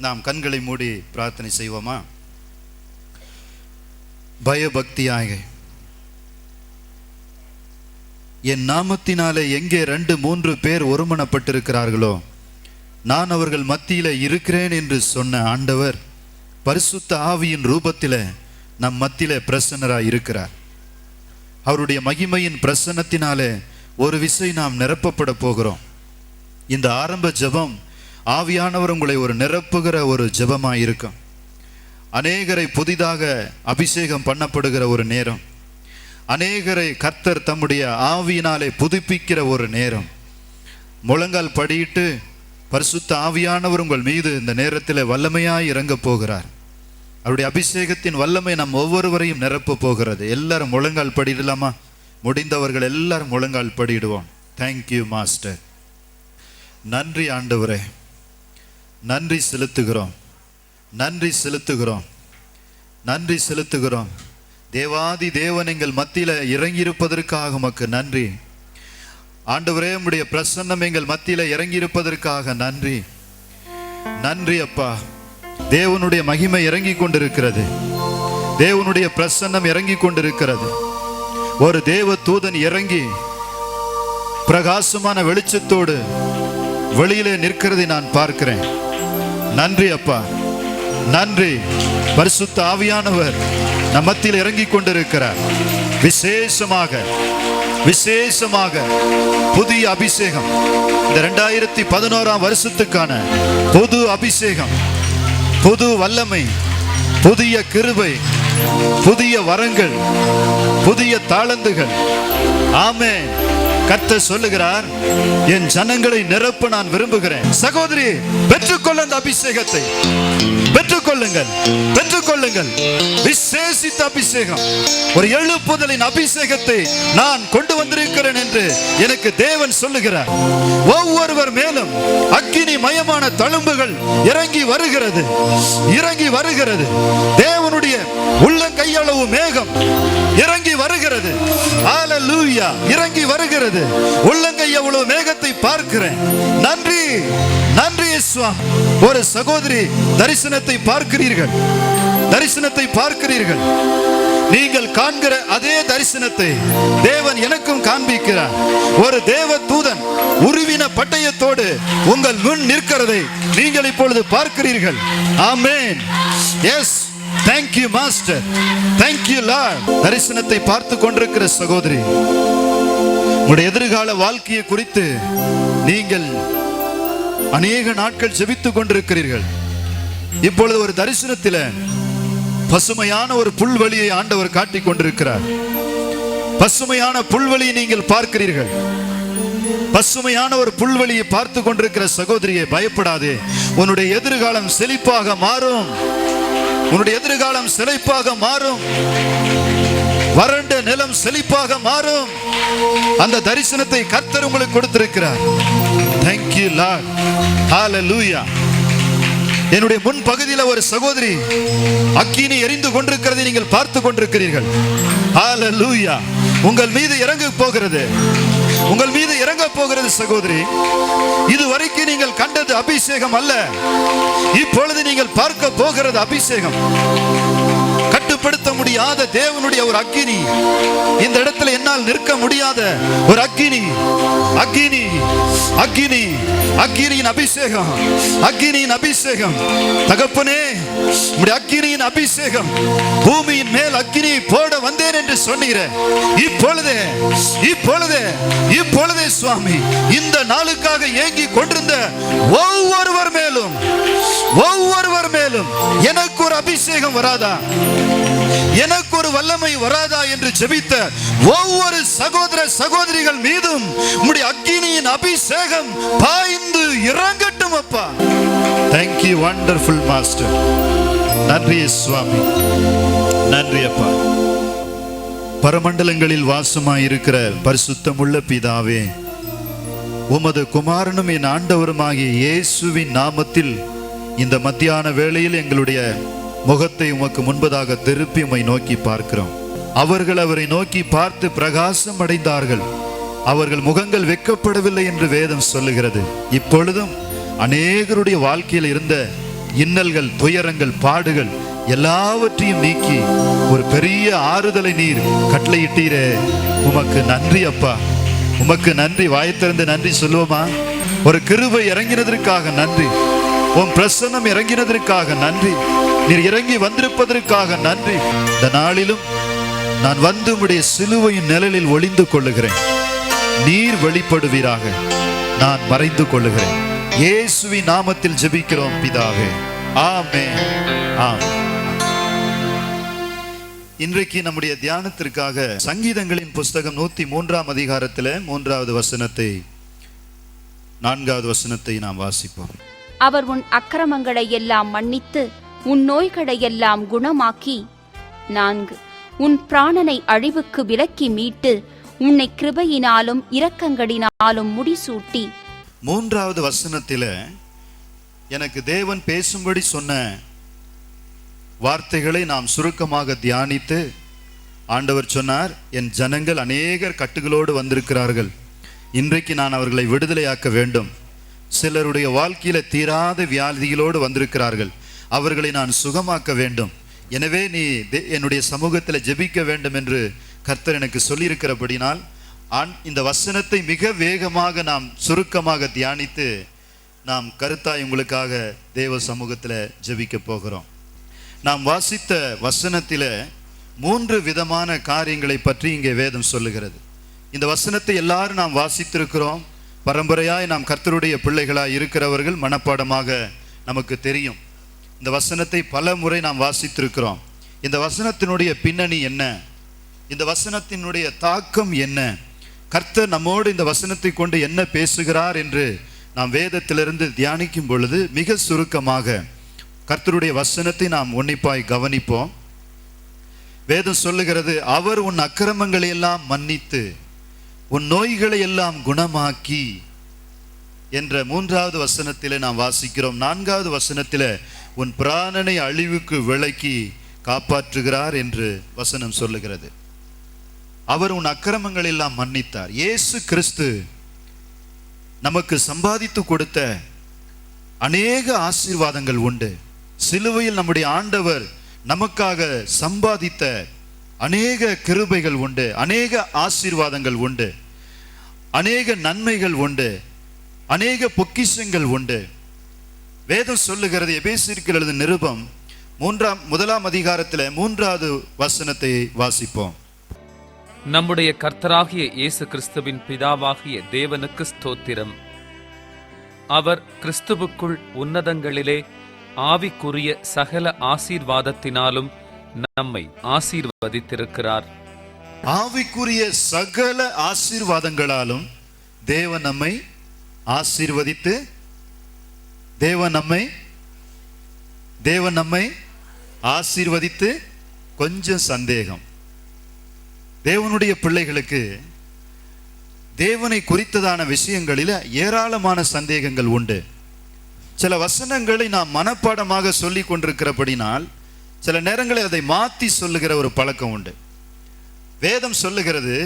நாம் கண்களை மூடி பிரார்த்தனை செய்வோமா? பயபக்தியாக, என் நாமத்தினாலே எங்கே 2-3 பேர் ஒருமனப்பட்டிருக்கிறார்களோ நான் அவர்கள் மத்தியில இருக்கிறேன் என்று சொன்ன ஆண்டவர் பரிசுத்த ஆவியின் ரூபத்தில நம் மத்தியில பிரசன்னராய் இருக்கிறார். அவருடைய மகிமையின் பிரசன்னத்தினாலே ஒரு விசை நாம் நிரப்பப்பட போகிறோம். இந்த ஆரம்ப ஜெபம் ஆவியானவர் உங்களை ஒரு நிரப்புகிற ஒரு ஜெபமாய் இருக்கும். அநேகரை புதிதாக அபிஷேகம் பண்ணப்படுகிற ஒரு நேரம், அநேகரை கர்த்தர் தம்முடைய ஆவியினாலே புதுப்பிக்கிற ஒரு நேரம். முழங்கால் படியிட்டு பரிசுத்த ஆவியானவர் உங்கள் மீது இந்த நேரத்தில் வல்லமையாய் இறங்க போகிறார். அவருடைய அபிஷேகத்தின் வல்லமை நம் ஒவ்வொருவரையும் நிரப்ப போகிறது. எல்லாரும் முழங்கால் படியிடலாமா? முடிந்தவர்கள் எல்லாரும் முழங்கால் படியிடுவோம். Thank you master. நன்றி ஆண்டவரே, நன்றி செலுத்துகிறோம், நன்றி செலுத்துகிறோம், நன்றி செலுத்துகிறோம். தேவாதி தேவன் எங்கள் மத்தியில இறங்கியிருப்பதற்காக உமக்கு நன்றி ஆண்டவரே. உம்முடைய பிரசன்னம் எங்கள் மத்தியில இறங்கியிருப்பதற்காக நன்றி. நன்றி அப்பா. தேவனுடைய மகிமை இறங்கி கொண்டிருக்கிறது, தேவனுடைய பிரசன்னம் இறங்கி கொண்டிருக்கிறது. ஒரு தேவ தூதன் இறங்கி பிரகாசமான வெளிச்சத்தோடு வெளியிலே நிற்கிறதை நான் பார்க்கிறேன். நன்றி அப்பா, நன்றி. பரிசுத்த ஆவியானவர் நம் மத்தியில் இறங்கி கொண்டிருக்கிறார். விசேஷமாக விசேஷமாக புதிய அபிஷேகம், இந்த 2011ஆம் வருஷத்துக்கான புது அபிஷேகம், புது வல்லமை, புதிய கிருபை, புதிய வரங்கள், புதிய தாளந்துகள். ஆமென். கர்த்தர் சொல்லுகிறார், என் ஜனங்களை நிரப்ப நான் விரும்புகிறேன். சகோதரி, பெற்றுக்கொள்ள அந்த அபிஷேகத்தை பெற்றுக்கொள்ளுங்கள், பெற்றுக்கொள்ளுங்கள். விசேஷித்த அபிஷேகம், ஒரு எழுப்புதலின் அபிஷேகத்தை நான் கொண்டு வந்திருக்கிறேன் என்று எனக்கு தேவன் சொல்லுகிறார். ஒவ்வொருவர் மேலும் அக்கினி மயமான தழும்புகள் இறங்கி வருகிறது, இறங்கி வருகிறது. தேவனுடைய உள்ளங்கையளவு மேகம் இறங்கி வருகிறது. ஹல்லேலூயா. இறங்கி வருகிறது. உள்ளங்கை எவ்வளவு மேகத்தை பார்க்கிறேன். நன்றி, நன்றி இயேசுவா. ஒரு சகோதரி தரிசனத்தை பார்க்கிறீர்கள், தரிசனத்தை பார்க்கிறீர்கள். நீங்கள் காண்கிற அதே தரிசனத்தை தேவன் எனக்கும் காண்பிக்கிறார். ஒரு தேவ தூதன் உருவின பட்டயத்தோடு உங்கள் முன் நிற்கிறதை நீங்கள் இப்பொழுது பார்க்கிறீர்கள். Amen. Yes, thank you master, thank you lord. தரிசனத்தை பார்த்து கொண்டிருக்கிற சகோதரி, உங்களுடைய எதிர்கால வாழ்க்கையை குறித்து நீங்கள் அநேக நாட்கள் ஜெபித்துக் கொண்டிருக்கிறீர்கள். இப்பொழுது ஒரு தரிசனத்தில் பசுமையான ஒரு புல்வெளியை ஆண்டவர் காட்டிக் கொண்டிருக்கிறார். பசுமையான புல்வெளியை நீங்கள் பார்க்கிறீர்கள். பசுமையான ஒரு புல்வெளியை பார்த்து கொண்டிருக்கிற சகோதரியை, பயப்படாதே. உன்னுடைய எதிர்காலம் செழிப்பாக மாறும். உன்னுடைய எதிர்காலம் செழிப்பாக மாறும். வறண்ட நிலம் செழிப்பாக மாறும். அந்த தரிசனத்தை கர்த்தர் உங்களுக்கு கொடுத்திருக்கிறார். Thank you Lord. Hallelujah. என்னுடைய முன் பகுதியில் ஒரு சகோதரி அக்கினி எரிந்து கொண்டிருக்கிறதை நீங்கள் பார்த்து கொண்டிருக்கிறீர்கள். Hallelujah. உங்கள் மீது இறங்க போகிறது, உங்கள் மீது இறங்க போகிறது சகோதரி. இதுவரைக்கும் நீங்கள் கண்டது அபிஷேகம் அல்ல, இப்பொழுது நீங்கள் பார்க்க போகிறது அபிஷேகம். கட்டுப்படுத்த முடியாத தேவனுடைய ஒரு அக்கினி, இந்த இடத்துல என்னால் நிற்க முடியாத ஒரு அக்கினி, அக்கினி, அக்கினி, அக்கினியின் அபிஷேகம், அக்கினியின் அபிஷேகம். தகப்பனே, உம்முடைய அக்கினியின் அபிஷேகம், பூமியின் மேல் அக்கினியை போட வந்தேன் என்று சொன்னீரே. இப்பொழுதே, இப்பொழுதே, இப்பொழுதே சுவாமி, இந்த நாளுக்காக ஏங்கி கொண்டிருந்த ஒவ்வொருவர் மேலும், ஒவ்வொருவர் மேலும் எனக்கு ஒரு அபிஷேகம் வராதா, எனக்கு ஒரு வல்லமை வராதா என்று ஜெபித்த ஒவ்வொரு சகோதர சகோதரிகள் மீதும் உம்முடைய அக்கினியின் அபிஷேகம் பாய்ந்து இறங்கட்டும் அப்பா. Thank you wonderful master. நன்றி சுவாமி, நன்றி அப்பா. பரமண்டலங்களில் வாசமாயிருக்கிற பரிசுத்தமுள்ள பிதாவே, உமது குமாரனும் என் ஆண்டவருமாகிய இயேசுவின் நாமத்தில் இந்த மத்தியான வேளையில் எங்களுடைய முகத்தை உமக்கு முன்பதாக திருப்பி உம்மை நோக்கி பார்க்கிறோம். அவர்கள் அவரை நோக்கி பார்த்து பிரகாசம் அடைந்தார்கள், அவர்கள் முகங்கள் வெட்கப்படவில்லை என்று வேதம் சொல்லுகிறது. இப்பொழுதும் அநேகருடைய வாழ்க்கையில் இருந்த இன்னல்கள், துயரங்கள், பாடுகள் எல்லாவற்றையும் நீக்கி ஒரு பெரிய ஆறுதலை நீர் கட்டளையிட்டீரே, உமக்கு நன்றி அப்பா, உமக்கு நன்றி. வாயத்திறந்து நன்றி சொல்லுவோமா? ஒரு கிருபை இறங்கினதற்காக நன்றி, உன் பிரசன்னம் இறங்கினதற்காக நன்றி, நீர் இறங்கி வந்திருப்பதற்காக நன்றி. இந்த நாளிலும் நான் வந்து உம்முடைய சிலுவையின் நிழலில் ஒளிந்து கொள்ளுகிறேன். நீர் வெளிப்படுவீராக, நான் மறைந்து கொள்ளுகிறேன். இயேசுவின் நாமத்தில் ஜெபிக்கிறோம் பிதாவே, ஆமென், ஆமென். இன்றைக்கு நம்முடைய தியானத்திற்காக சங்கீதங்களின் புஸ்தகம் 103ஆம் அதிகாரத்தில் 3வது வசனத்தை 4வது வசனத்தை நாம் வாசிப்போம். அவர் உன் அக்கிரமங்களை எல்லாம் மன்னித்து உன் நோய்களை எல்லாம் குணமாக்கி 4 உன் பிராணனை அழிவுக்கு விலக்கி மீட்டு உன்னை கிருபையினாலும் இரக்கங்களினாலும் முடிசூட்டி. 3வது வசனத்தில் எனக்கு தேவன் பேசும்படி சொன்ன வார்த்தைகளை நாம் சுருக்கமாக தியானித்து, ஆண்டவர் சொன்னார், என் ஜனங்கள் அநேகர் கட்டுகளோடு வந்திருக்கிறார்கள், இன்றைக்கு நான் அவர்களை விடுதலையாக்க வேண்டும். சிலருடைய வாழ்க்கையில தீராத வியாதிகளோடு வந்திருக்கிறார்கள், அவர்களை நான் சுகமாக்க வேண்டும். எனவே நீ என்னுடைய சமூகத்தில் ஜெபிக்க வேண்டும் என்று கர்த்தர் எனக்கு சொல்லியிருக்கிறபடினால் இந்த வசனத்தை மிக வேகமாக நாம் சுருக்கமாக தியானித்து நாம் கருத்தாய் உங்களுக்காக தேவ சமூகத்தில் ஜெபிக்க போகிறோம். நாம் வாசித்த வசனத்தில் 3 விதமான காரியங்களை பற்றி இங்கே வேதம் சொல்லுகிறது. இந்த வசனத்தை எல்லாரும் நாம் வாசித்திருக்கிறோம். பரம்பரையாய் நாம் கர்த்தருடைய பிள்ளைகளாய் இருக்கிறவர்கள் மனப்பாடமாக நமக்கு தெரியும். இந்த வசனத்தை பல முறை நாம் வாசித்திருக்கிறோம். இந்த வசனத்தினுடைய பின்னணி என்ன, இந்த வசனத்தினுடைய தாக்கம் என்ன, கர்த்தர் நம்மோடு இந்த வசனத்தை கொண்டு என்ன பேசுகிறார் என்று நாம் வேதத்திலிருந்து தியானிக்கும் பொழுது மிக சுருக்கமாக கர்த்தருடைய வசனத்தை நாம் உன்னிப்பாய் கவனிப்போம். வேதம் சொல்லுகிறது, அவர் உன் அக்கிரமங்களை எல்லாம் மன்னித்து உன் நோய்களை எல்லாம் குணமாக்கி என்ற 3வது வசனத்திலே நாம் வாசிக்கிறோம். 4வது வசனத்திலே உன் பிராணனை அழிவுக்கு விலக்கி காப்பாற்றுகிறார் என்று வசனம் சொல்லுகிறது. அவர் உன் அக்கிரமங்களை எல்லாம் மன்னித்தார். இயேசு கிறிஸ்து நமக்கு சம்பாதித்து கொடுத்த அநேக ஆசீர்வாதங்கள் உண்டு. சிலுவையில் நம்முடைய ஆண்டவர் நமக்காக சம்பாதித்த அநேக கிருபைகள் உண்டு, அநேக ஆசீர்வாதங்கள் உண்டு, அநேக நன்மைகள் உண்டு, அநேக பொக்கிஷங்கள் உண்டு. வேதம் சொல்லுகிறது, எபேசியருக்கு எழுதின நிருபம் 1ஆம் அதிகாரத்தில் 3வது வசனத்தை வாசிப்போம். நம்முடைய கர்த்தராகிய இயேசு கிறிஸ்துவின் பிதாவாகிய தேவனுக்கு ஸ்தோத்திரம். அவர் கிறிஸ்துவுக்குள் உன்னதங்களிலே ஆவிக்குரிய சகல ஆசீர்வாதத்தினாலும் நம்மை ஆசீர்வதித்திருக்கிறார். ஆவிக்குரிய சகல ஆசீர்வாதங்களாலும் தேவன் நம்மை ஆசீர்வதித்து, தேவன் நம்மை ஆசீர்வதித்து. கொஞ்சம் சந்தேகம், தேவனுடைய பிள்ளைகளுக்கு தேவனை குறித்ததான விஷயங்களில் ஏராளமான சந்தேகங்கள் உண்டு. சில வசனங்களை நாம் மனப்பாடமாக சொல்லி கொண்டிருக்கிறபடினால் சில நேரங்களில் அதை மாற்றி சொல்லுகிற ஒரு பழக்கம் உண்டு. வேதம் சொல்லுகிறது,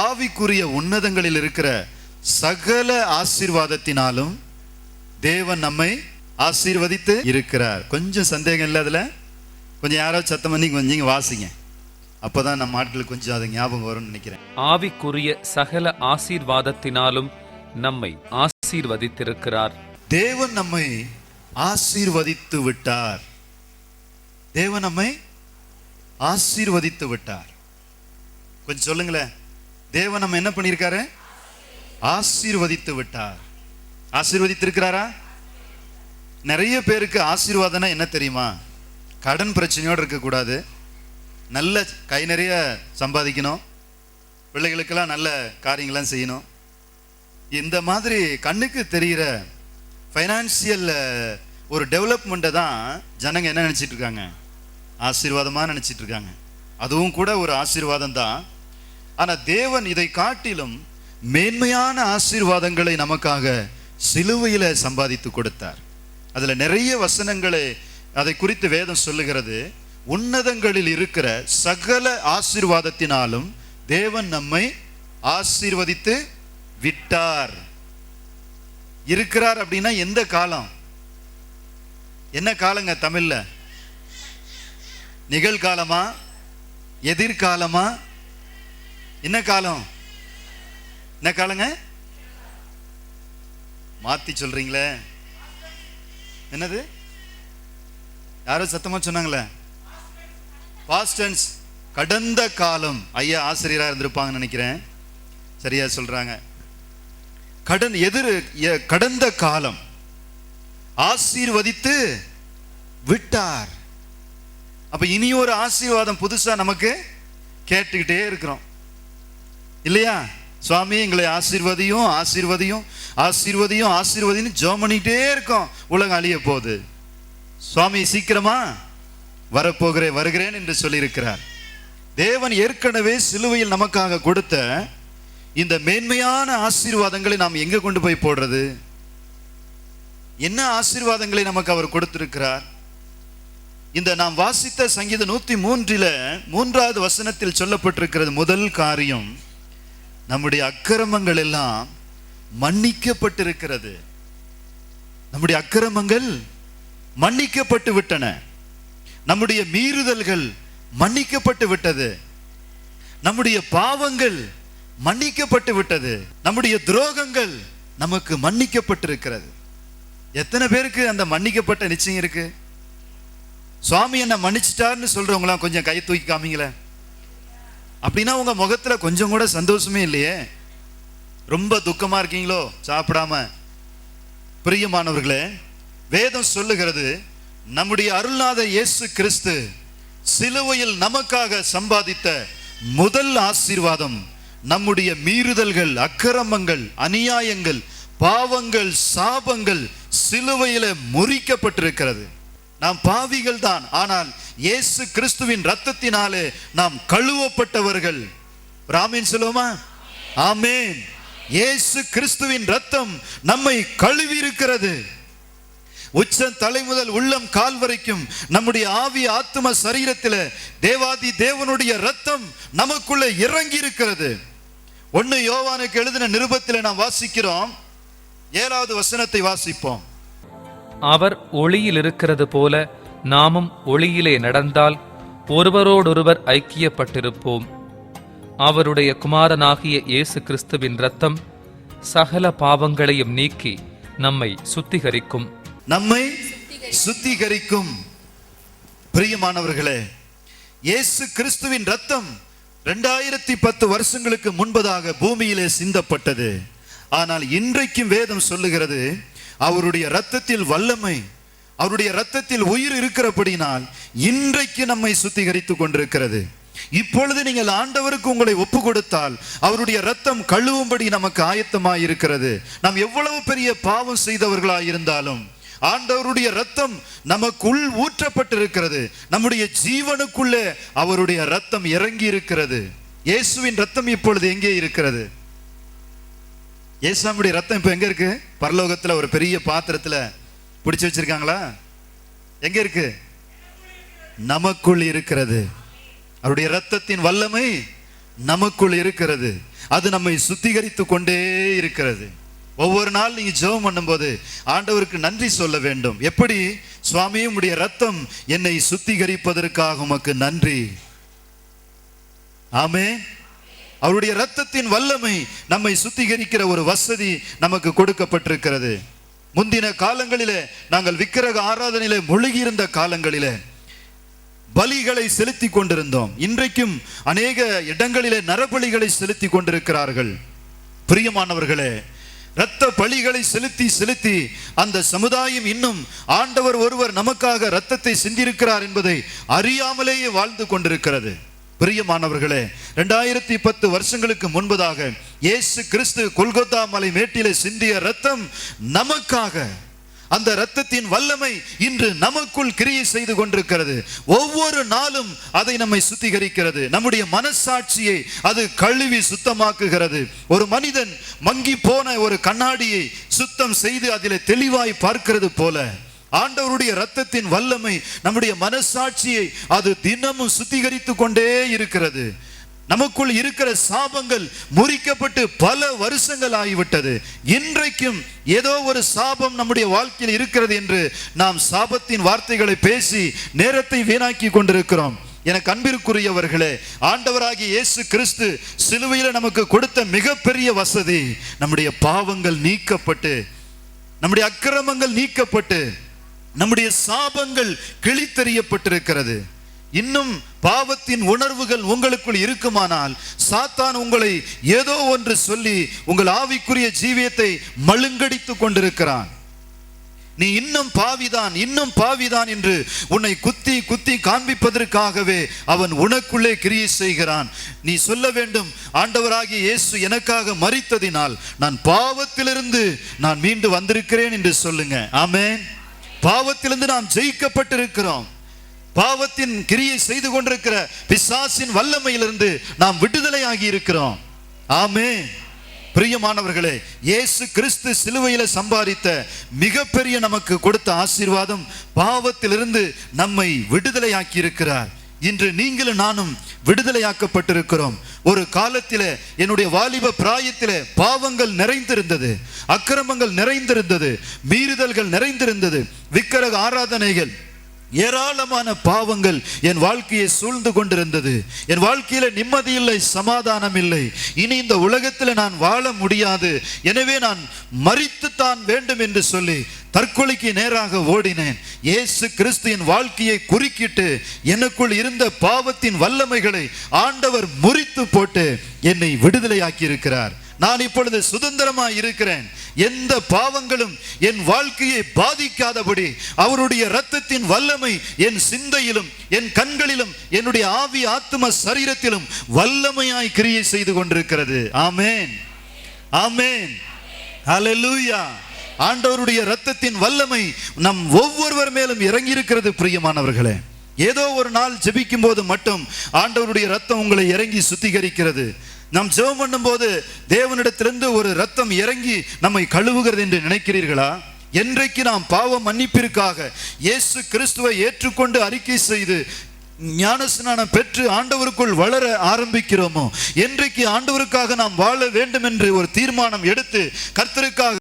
ஆவிக்குரிய உன்னதங்களில் இருக்கிற சகல ஆசீர்வாதத்தினாலும் தேவன் நம்மை ஆசீர்வதித்து இருக்கிறார். கொஞ்சம் சந்தேகம் இல்லை அதுல? கொஞ்சம் யாராவது சத்தம் பண்ணி கொஞ்சம் வாசிங்க, அப்பதான் நம்ம ஆட்களுக்கு கொஞ்சம் அது ஞாபகம் வரும்னு நினைக்கிறேன். ஆவிக்குரிய சகல ஆசீர்வாதத்தினாலும் நம்மை ஆசீர்வதித்திருக்கிறார். தேவன் நம்மை ஆசீர்வதித்து விட்டார். தேவன் நம்மை ஆசீர்வதித்து விட்டார். கொஞ்சம் சொல்லுங்களேன், தேவன் நம்ம என்ன பண்ணியிருக்காரு? ஆசீர்வதித்து விட்டார். ஆசீர்வதித்திருக்கிறாரா? நிறைய பேருக்கு ஆசீர்வாதம்னா என்ன தெரியுமா? கடன் பிரச்சனையோடு இருக்கக்கூடாது, நல்ல கை நிறைய சம்பாதிக்கணும், பிள்ளைகளுக்கெல்லாம் நல்ல காரியங்கள்லாம் செய்யணும். இந்த மாதிரி கண்ணுக்கு தெரிகிற ஃபைனான்சியல் ஒரு டெவலப்மெண்ட்டை தான் ஜனங்க என்ன நினச்சிட்டு இருக்காங்க? ஆசீர்வாதமாக நினச்சிட்டு இருக்காங்க. அதுவும் கூட ஒரு ஆசீர்வாதம் தான். ஆனால் தேவன் இதை காட்டிலும் மேன்மையான ஆசீர்வாதங்களை நமக்காக சிலுவையில் சம்பாதித்து கொடுத்தார். அதில் நிறைய வசனங்களை அதை குறித்து வேதம் சொல்லுகிறது. உன்னதங்களில் இருக்கிற சகல ஆசீர்வாதத்தினாலும் தேவன் நம்மை ஆசீர்வதித்து விட்டார். இருக்கிறார் அப்படின்னா எந்த காலம்? என்ன காலங்க தமிழ்ல? நிகழ்காலமா, எதிர்காலமா, என்ன காலம்? என்ன காலங்க? மாத்தி சொல்றீங்களே, என்னது? யாரும் சத்தமா சொன்னாங்களே, பாஸ்ட் டென்ஸ், கடந்த காலம். ஐயா ஆசிரியரா இருந்திருப்பாங்கன்னு நினைக்கிறேன், சரியா சொல்றாங்க. கடந்த காலம் ஆசீர்வதித்து விட்டார். அப்ப இனி ஒரு ஆசீர்வாதம் புதுசா நமக்கு கேட்டுக்கிட்டே இருக்கிறோம் இல்லையா? சுவாமி எங்களை ஆசீர்வதியும் ஆசீர்வதியும் ஆசீர்வதியும் ஆசீர்வதியும் ஜெபம் பண்ணிட்டே இருக்கோம். உலகம் அழிய போகுது, சுவாமி சீக்கிரமா வருகிறேன் என்று சொல்லியிருக்கிறார். தேவன் ஏற்கனவே சிலுவையில் நமக்காக கொடுத்த இந்த மேன்மையான ஆசீர்வாதங்களை நாம் எங்க கொண்டு போய் போடுறது? என்ன ஆசீர்வாதங்களை நமக்கு அவர் கொடுத்திருக்கிறார்? இந்த நாம் வாசித்த சங்கீதம் 103 3வது வசனத்தில் சொல்லப்பட்டிருக்கிறது. முதல் காரியம், நம்முடைய அக்கிரமங்கள் எல்லாம் மன்னிக்கப்பட்டிருக்கிறது. நம்முடைய அக்கிரமங்கள் மன்னிக்கப்பட்டு விட்டன. நம்முடைய மீறுதல்கள் மன்னிக்கப்பட்டு விட்டது. நம்முடைய பாவங்கள் மன்னிக்கப்பட்டு விட்டது. நம்முடைய துரோகங்கள் நமக்கு மன்னிக்கப்பட்டிருக்கிறது. எத்தனை பேருக்கு அந்த மன்னிக்கப்பட்ட நிச்சயம் இருக்கு? சுவாமி என்ன மன்னிச்சிட்டார்னு சொல்றவங்களாம் கொஞ்சம் கை தூக்கி காமிங்களேன். அப்படின்னா உங்க முகத்துல கொஞ்சம் கூட சந்தோஷமே இல்லையே, ரொம்ப துக்கமா இருக்கீங்களோ சாப்பிடாம? பிரியமானவர்களே, வேதம் சொல்லுகிறது, நம்முடைய அருள்நாதர் இயேசு கிறிஸ்து சிலுவையில் நமக்காக சம்பாதித்த முதல் ஆசீர்வாதம் நம்முடைய மீறுதல்கள், அக்கிரமங்கள், அநியாயங்கள், பாவங்கள், சாபங்கள் சிலுவையில முறிக்கப்பட்டிருக்கிறது. நாம் பாவிகள் தான், ஆனால் இயேசு கிறிஸ்துவின் இரத்தத்தினாலே நாம் கழுவப்பட்டவர்கள். ஆமென் சொல்லுவோமா? ஆமென். இயேசு கிறிஸ்துவின் இரத்தம் நம்மை கழுவி இருக்கிறது. உச்ச தலை முதல் உள்ளம் கால் வரைக்கும் நம்முடைய ஆவி, ஆத்ம, சரீரத்தில் தேவாதி தேவனுடைய இரத்தம் நமக்குள்ள இறங்கி இருக்கிறது. 1 யோவானுக்கு எழுதின நிருபத்தில் நாம் வாசிக்கிறோம், 7வது வசனத்தை வாசிப்போம். அவர் ஒளியில் இருக்கிறது போல நாமும் ஒளியிலே நடந்தால் ஒருவரோடொருவர் ஐக்கியப்பட்டிருப்போம். அவருடைய குமாரனாகிய இயேசு கிறிஸ்துவின் இரத்தம் சகல பாவங்களையும் நீக்கி நம்மை சுத்திகரிக்கும். நம்மை சுத்திகரிக்கும். பிரியமானவர்களே, இயேசு கிறிஸ்துவின் இரத்தம் 2010 வருஷங்களுக்கு முன்பதாக பூமியிலே சிந்தப்பட்டது. ஆனால் இன்றைக்கும் வேதம் சொல்லுகிறது, அவருடைய இரத்தத்தில் வல்லமை, அவருடைய இரத்தத்தில் உயிர் இருக்கிறபடினால் இன்றைக்கு நம்மை சுத்திகரித்துக் கொண்டிருக்கிறது. இப்பொழுது நீங்கள் ஆண்டவருக்கு உங்களை ஒப்பு கொடுத்தால் அவருடைய இரத்தம் கழுவும்படி நமக்கு ஆயத்தமாய் இருக்கிறது. நாம் எவ்வளவு பெரிய பாவம் செய்தவர்களாய் இருந்தாலும் ஆண்டவருடைய இரத்தம் நமக்குள் ஊற்றப்பட்டிருக்கிறது. நம்முடைய ஜீவனுக்குள்ளே அவருடைய இரத்தம் இறங்கி இருக்கிறது. இயேசுவின் இரத்தம் இப்பொழுது எங்கே இருக்கிறது? இயேசுவின் இரத்தம் இப்ப எங்க இருக்கு? பரலோகத்துல ஒரு பெரிய பாத்திரத்துல பிடிச்சு வச்சிருக்காங்களா? எங்க இருக்கு? நமக்குள் இருக்கிறது. அவருடைய இரத்தத்தின் வல்லமை நமக்குள் இருக்கிறது. அது நம்மை சுத்திகரித்து கொண்டே இருக்கிறது. ஒவ்வொரு நாள் நீங்க ஜெபம் பண்ணும்போது ஆண்டவருக்கு நன்றி சொல்ல வேண்டும். எப்படி? சுவாமி, உம்முடைய இரத்தம் என்னை சுத்திகரிப்பதற்காக உமக்கு நன்றி. ஆமென். அவருடைய இரத்தத்தின் வல்லமை நம்மை சுத்திகரிக்கிற ஒரு வசதி நமக்கு கொடுக்கப்பட்டிருக்கிறது. முந்தின காலங்களிலே நாங்கள் விக்கிரக ஆராதனையிலே மூழ்கி இருந்த காலங்களிலே பலிகளை செலுத்தி கொண்டிருந்தோம். இன்றைக்கும் அநேக இடங்களிலே நரபலிகளை செலுத்தி கொண்டிருக்கிறார்கள். பிரியமானவர்களே, இரத்த பலிகளை செலுத்தி செலுத்தி அந்த சமுதாயம் இன்னும் ஆண்டவர் ஒருவர் நமக்காக இரத்தத்தை சிந்திருக்கிறார் என்பதை அறியாமலேயே வாழ்ந்து கொண்டிருக்கிறது. பிரியமானவர்களே, 2010 வருஷங்களுக்கு முன்பதாக இயேசு கிறிஸ்து கொல்கொத்தா மலை மேட்டிலே சிந்திய இரத்தம் நமக்காக, அந்த இரத்தத்தின் வல்லமை இன்று நமக்குள் கிரியை செய்து கொண்டிருக்கிறது. ஒவ்வொரு நாளும் அதை நம்மை சுத்திகரிக்கிறது. நம்முடைய மனசாட்சியை அது கழுவி சுத்தமாக்குகிறது. ஒரு மனிதன் மங்கி போன ஒரு கண்ணாடியை சுத்தம் செய்து அதிலே தெளிவாய் பார்க்கிறது போல ஆண்டவருடைய இரத்தத்தின் வல்லமை நம்முடைய மனசாட்சியை அது தினமும் சுத்திகரித்து கொண்டே இருக்கிறது. நமக்குள் இருக்கிற சாபங்கள் முறிக்கப்பட்டு பல வருஷங்கள் ஆகிவிட்டது. இன்றைக்கும் ஏதோ ஒரு சாபம் நம்முடைய வாழ்க்கையில் இருக்கிறது என்று நாம் சாபத்தின் வார்த்தைகளை பேசி நேரத்தை வீணாக்கி கொண்டிருக்கிறோம். எனக்கு அன்பிற்குரியவர்களே, ஆண்டவராகிய இயேசு கிறிஸ்து சிலுவையில் நமக்கு கொடுத்த மிகப்பெரிய வசதி, நம்முடைய பாவங்கள் நீக்கப்பட்டு, நம்முடைய அக்கிரமங்கள் நீக்கப்பட்டு, நம்முடைய சாபங்கள் கிழித்தெறியப்பட்டிருக்கிறது. இன்னும் பாவத்தின் உணர்வுகள் உங்களுக்குள் இருக்குமானால் சாத்தான் உங்களை ஏதோ ஒன்று சொல்லி உங்கள் ஆவிக்குரிய ஜீவியத்தை மழுங்கடித்துக் கொண்டிருக்கிறான். நீ இன்னும் பாவிதான், இன்னும் பாவிதான் என்று உன்னை குத்தி குத்தி காண்பிப்பதற்காகவே அவன் உனக்குள்ளே கிரியை செய்கிறான். நீ சொல்ல வேண்டும், ஆண்டவராகிய இயேசு எனக்காக மரித்ததினால் நான் பாவத்திலிருந்து நான் மீண்டு வந்திருக்கிறேன் என்று சொல்லுங்க. ஆமென். பாவத்திலிருந்து நாம் ஜெயிக்கப்பட்டிருக்கிறோம். பாவத்தின் கிரியை செய்து கொண்டிருக்கிற பிசாசின் வல்லமையிலிருந்து நாம் விடுதலையாகி இருக்கிறோம். ஆமென். பிரியமானவர்களே, இயேசு கிறிஸ்து சிலுவையில சம்பாதித்த மிகப்பெரிய நமக்கு கொடுத்த ஆசீர்வாதம், பாவத்திலிருந்து நம்மை விடுதலையாக்கி இருக்கிறார். இன்று நீங்களும் நானும் விடுதலையாக்கப்பட்டிருக்கிறோம். ஒரு காலத்திலே என்னுடைய வாலிப பிராயத்திலே பாவங்கள் நிறைந்திருந்தது, அக்கிரமங்கள் நிறைந்திருந்தது, மீறுதல்கள் நிறைந்திருந்தது, விக்கிரக ஆராதனைகள், ஏராளமான பாவங்கள் என் வாழ்க்கையை சூழ்ந்து கொண்டிருந்தது. என் வாழ்க்கையில நிம்மதி இல்லை, சமாதானம் இல்லை. இனி இந்த உலகத்தில் நான் வாழ முடியாது, எனவே நான் மரித்துத்தான் வேண்டும் என்று சொல்லி தற்கொலைக்கு நேராக ஓடினேன். இயேசு கிறிஸ்து என் வாழ்க்கையை குறுக்கிட்டு எனக்குள் இருந்த பாவத்தின் வல்லமைகளை ஆண்டவர் முறித்து போட்டு என்னை விடுதலையாக்கி இருக்கிறார். நான் இப்பொழுது சுதந்திரமாய் இருக்கிறேன். எந்த பாவங்களும் என் வாழ்க்கையை பாதிக்காதபடி அவருடைய இரத்தத்தின் வல்லமை என் சிந்தையிலும் என் கண்களிலும் என்னுடைய ஆவி ஆத்தும சரீரத்திலும் வல்லமையாய் கிரியை செய்து கொண்டிருக்கிறது. ஆமென், ஆமென், ஹல்லேலூயா. ஆண்டவருடைய இரத்தத்தின் வல்லமை நம் ஒவ்வொருவர் மேலும் இறங்கி இருக்கிறது. பிரியமானவர்களே, ஏதோ ஒரு நாள் ஜெபிக்கும் போது மட்டும் ஆண்டவருடைய இரத்தம் உங்களை இறங்கி சுத்திகரிக்கிறது. நாம் ஜெபம் பண்ணும் போது தேவனிடத்திலிருந்து ஒரு இரத்தம் இறங்கி நம்மை கழுவுகிறது என்று நினைக்கிறீர்களா? என்றைக்கு நாம் பாவ மன்னிப்பிற்காக இயேசு கிறிஸ்துவை ஏற்றுக்கொண்டு அறிக்கை செய்து ஞானஸ்நானம் பெற்று ஆண்டவருக்குள் வளர ஆரம்பிக்கிறோமோ, என்றைக்கு ஆண்டவருக்காக நாம் வாழ வேண்டும் என்று ஒரு தீர்மானம் எடுத்து கர்த்தருக்காக